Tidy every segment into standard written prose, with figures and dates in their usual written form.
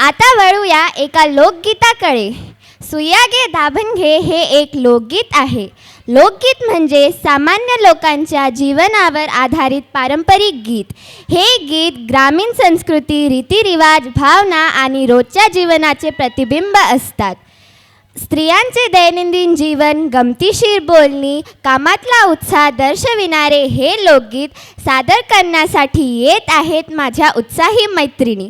आता वळूया एका लोकगीताकडे. सुया गे दाभण घे हे एक लोकगीत आहे. लोकगीत म्हणजे सामान्य लोकांच्या जीवनावर आधारित पारंपरिक गीत. हे गीत ग्रामीण संस्कृती, रीतिरिवाज, भावना आणि रोजच्या जीवनाचे प्रतिबिंब असतात. स्त्रियांचे दैनंदिन जीवन, गमतीशीर बोलणी, कामातला उत्साह दर्शविणारे हे लोकगीत सादर करण्यासाठी येत आहेत माझ्या उत्साही मैत्रिणी.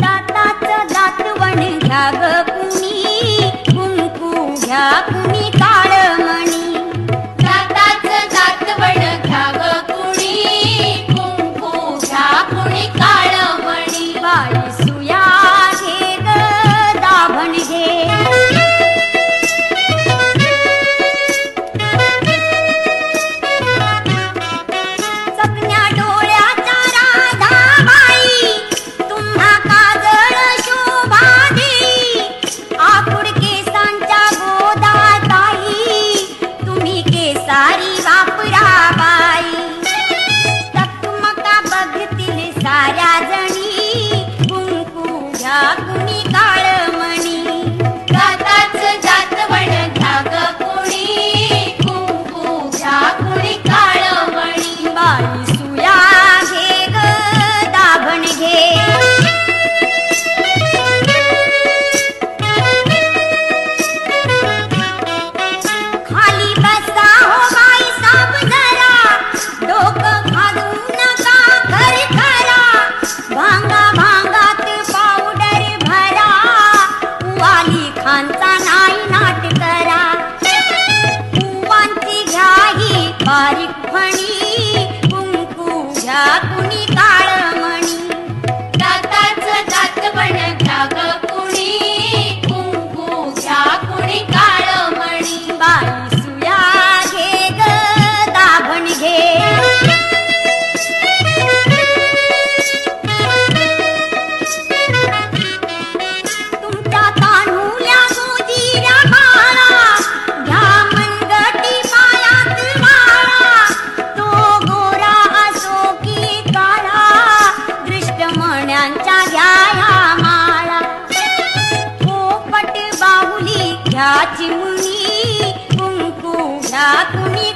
दाताचं दातवण घ्या ग कुणी, कुंकू घ्या कुणी काळमणी. दाताचं दातवण घ्या ग कुणी, कुंकू घ्या कुणी काळमणी. बाई सुया घे ग दाभण घे, चकण्या डोळ्याच्या राधाबाई, तुम्हा काजळ शोभा देई. आकुड केसांच्या गोदाताई, तुम्ही केसारी वापरा बाई. टकमका बघतील साऱ्या जणी, कुंकू घ्या कुणी काळमणी. दाताचं दातवण घ्या ग कुणी, कुंकू घ्या कुणी काळमणी. बाई सुया घे ग दाभण घे, खाली बसा हो बाई साब जरा, डोकं घालू नका खरखरा. भांगा भांगात पावडर भरा, वाली खानचा नाही नाट करा. कुवांची घ्या ही बारीक फणी, कुंकू घ्या कुणी काळमणी. दाताचं दातवण घ्या ग कुणी, कुंकू घ्या कुणी काळमणी. बाई सुया घे ग दाभण घे, तुमच्या तान्हुल्या गोजीऱ्या बाळा, घ्या मनगटी पायात माळा. तो गोरा असो की काळा, दृष्टमण्यांच्या घ्या ह्या माळा. पोपट बाहुली घ्या चिमणी, कुंकू घ्या कुणी